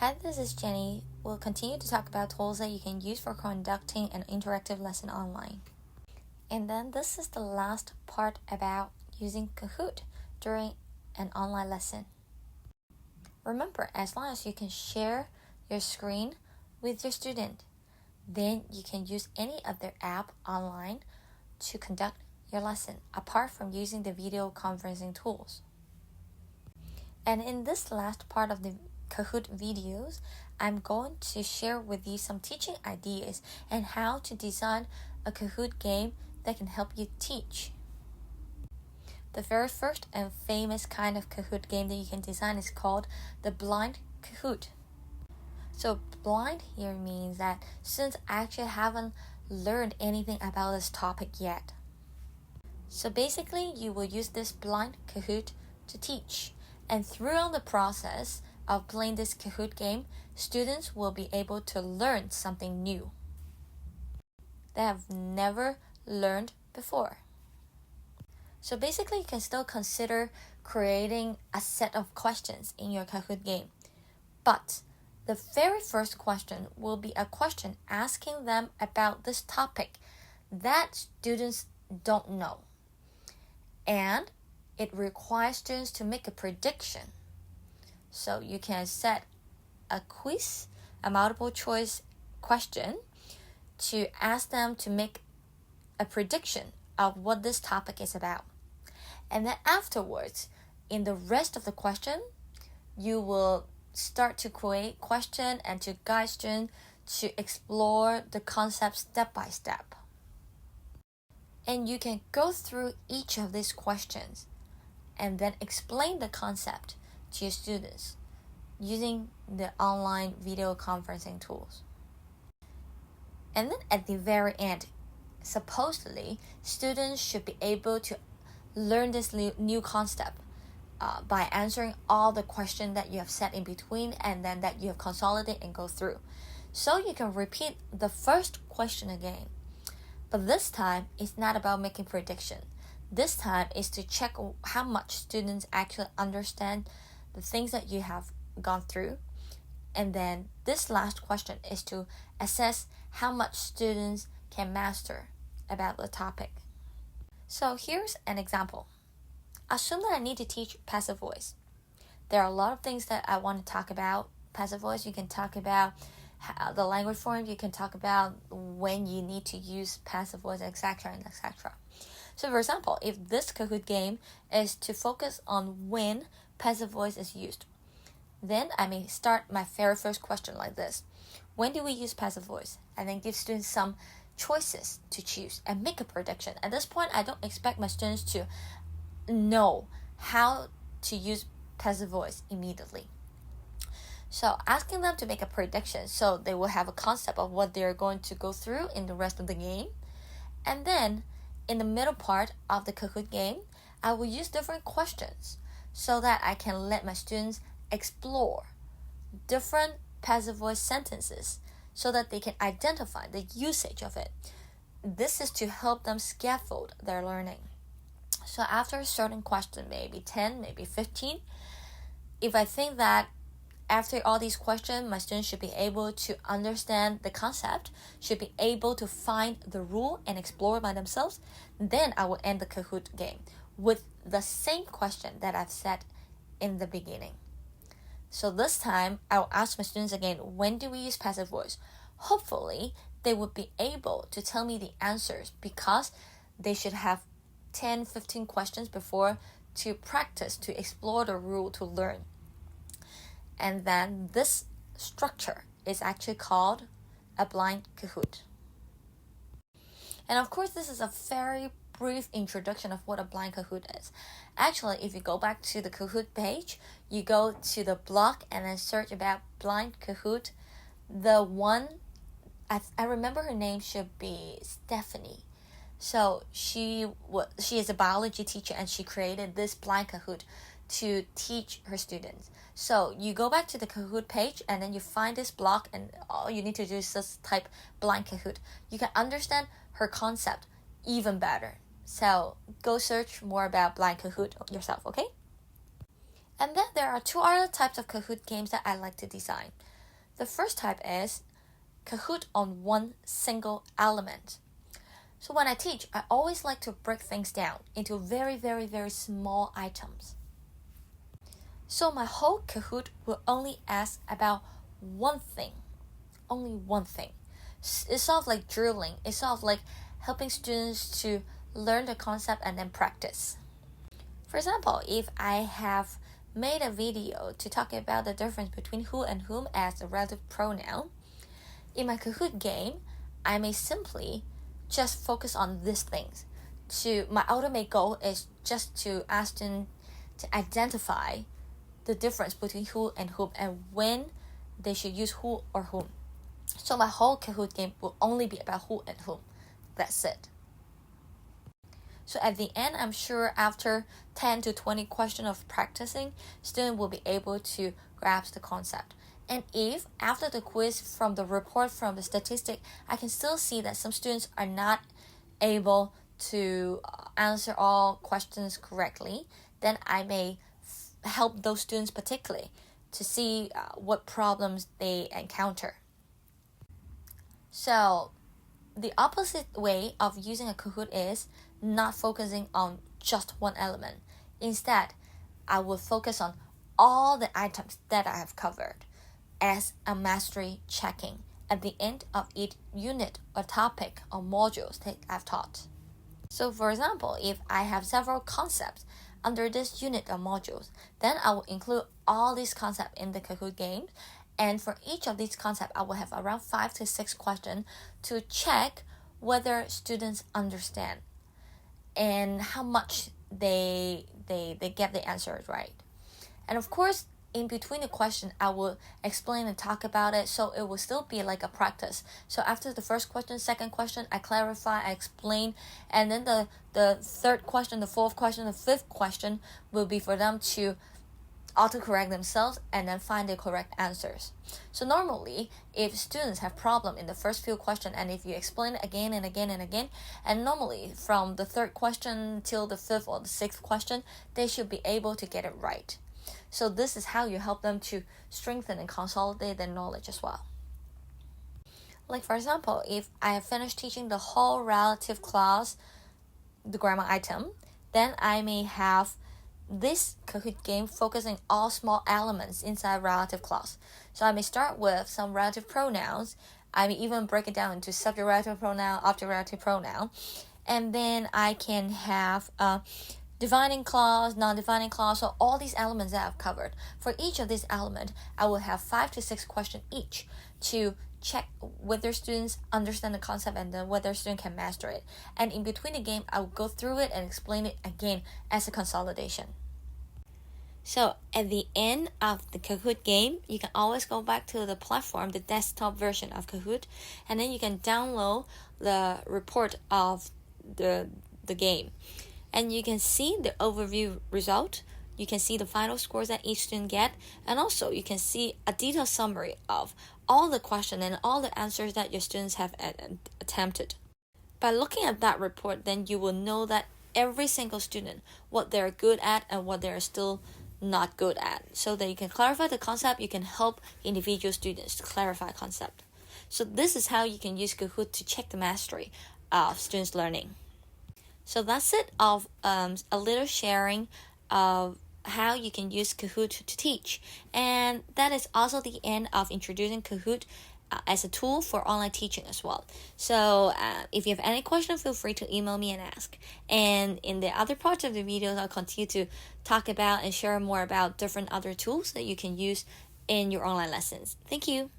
Hi, this is Jenny. We'll continue to talk about tools that you can use for conducting an interactive lesson online. And then this is the last part about using Kahoot during an online lesson. Remember, as long as you can share your screen with your student, then you can use any of their app online to conduct your lesson, apart from using the video conferencing tools. And in this last part of the Kahoot videos, I'm going to share with you some teaching ideas and how to design a Kahoot game that can help you teach. The very first and famous kind of Kahoot game that you can design is called the blind Kahoot. So blind here means that students actually haven't learned anything about this topic yet. So basically, you will use this blind Kahoot to teach. And throughout the process of playing this Kahoot game, students will be able to learn something new they have never learned before. So basically, you can still consider creating a set of questions in your Kahoot game. But the very first question will be a question asking them about this topic that students don't know. And it requires students to make a prediction. So you can set a quiz, a multiple choice question, to ask them to make a prediction of what this topic is about. And then afterwards, in the rest of the question, you will start to create question and to guide students to explore the concept step by step. And you can go through each of these questions and then explain the concept to your students using the online video conferencing tools. And then at the very end, supposedly, students should be able to learn this new concept by answering all the questions that you have set in between and then that you have consolidated and go through. So you can repeat the first question again. But this time, it's not about making prediction. This time is to check how much students actually understand the things that you have gone through. And then this last question is to assess how much students can master about the topic. So here's an example. Assume that I need to teach passive voice. There are a lot of things that I want to talk about. Passive voice, you can talk about the language form, you can talk about when you need to use passive voice, etc. and etc. So for example, if this Kahoot game is to focus on when passive voice is used, then I may start my very first question like this. When do we use passive voice? And then give students some choices to choose and make a prediction. At this point, I don't expect my students to know how to use passive voice immediately. So asking them to make a prediction so they will have a concept of what they're going to go through in the rest of the game. And then in the middle part of the Kahoot game, I will use different questions so that I can let my students explore different passive voice sentences so that they can identify the usage of it. This is to help them scaffold their learning. So after a certain question, maybe 10, maybe 15, if I think that after all these questions, my students should be able to understand the concept, should be able to find the rule and explore by themselves, then I will end the Kahoot game with the same question that I've set in the beginning. So this time, I will ask my students again, when do we use passive voice? Hopefully, they would be able to tell me the answers because they should have 10, 15 questions before to practice, to explore the rule, to learn. And then this structure is actually called a blind Kahoot. And of course, this is a very brief introduction of what a blind Kahoot is. Actually, if you go back to the Kahoot page, you go to the blog and then search about blind Kahoot. The one, I remember her name should be Stephanie. So she is a biology teacher and she created this blind Kahoot to teach her students. So you go back to the Kahoot page and then you find this blog and all you need to do is just type blind Kahoot. You can understand her concept even better. So go search more about blind Kahoot yourself, okay? And then there are two other types of Kahoot games that I like to design. The first type is Kahoot on one single element. So when I teach, I always like to break things down into very, very, very small items. So my whole Kahoot will only ask about one thing, only one thing. It's sort of like drilling. It's sort of like helping students to learn the concept and then practice. For example, if I have made a video to talk about the difference between who and whom as a relative pronoun, in my Kahoot game, I may simply just focus on these things. My ultimate goal is just to ask students to identify the difference between who and whom and when they should use who or whom. So my whole Kahoot game will only be about who and whom. That's it. So at the end, I'm sure after 10 to 20 questions of practicing, students will be able to grasp the concept. And if after the quiz, from the report, from the statistic, I can still see that some students are not able to answer all questions correctly, then I may help those students particularly to see what problems they encounter. So the opposite way of using a Kahoot is not focusing on just one element. Instead, I will focus on all the items that I have covered as a mastery checking at the end of each unit or topic or modules that I've taught. So for example, if I have several concepts under this unit or modules, then I will include all these concepts in the Kahoot game. And for each of these concepts, I will have around 5 to 6 questions to check whether students understand and how much they get the answers right. And of course, in between the question, I will explain and talk about it, so it will still be like a practice. So after the first question, second question, I clarify, I explain, and then the third question, the fourth question, the fifth question will be for them to autocorrect themselves and then find the correct answers. So normally, if students have problem in the first few questions, and if you explain it again and again and again, and normally from the third question till the fifth or the sixth question, they should be able to get it right. So this is how you help them to strengthen and consolidate their knowledge as well. Like for example, if I have finished teaching the whole relative clause, the grammar item, then I may have this Kahoot game focusing all small elements inside relative clause. So I may start with some relative pronouns. I may even break it down into subject relative pronoun, object relative pronoun. And then I can have defining clause, non-defining clause, so all these elements that I've covered. For each of these elements, I will have 5 to 6 questions each to check whether students understand the concept and then whether students can master it. And in between the game, I will go through it and explain it again as a consolidation. So at the end of the Kahoot game, you can always go back to the platform, the desktop version of Kahoot, and then you can download the report of the game. And you can see the overview result. You can see the final scores that each student get, and also you can see a detailed summary of all the questions and all the answers that your students have attempted. By looking at that report, then you will know that every single student, what they're good at and what they're still not good at, so that you can clarify the concept, you can help individual students to clarify concept. So this is how you can use Kahoot to check the mastery of students' learning. So that's it of a little sharing of how you can use Kahoot to teach. And that is also the end of introducing Kahoot as a tool for online teaching as well. So if you have any questions, feel free to email me and ask. And in the other parts of the videos, I'll continue to talk about and share more about different other tools that you can use in your online lessons. Thank you.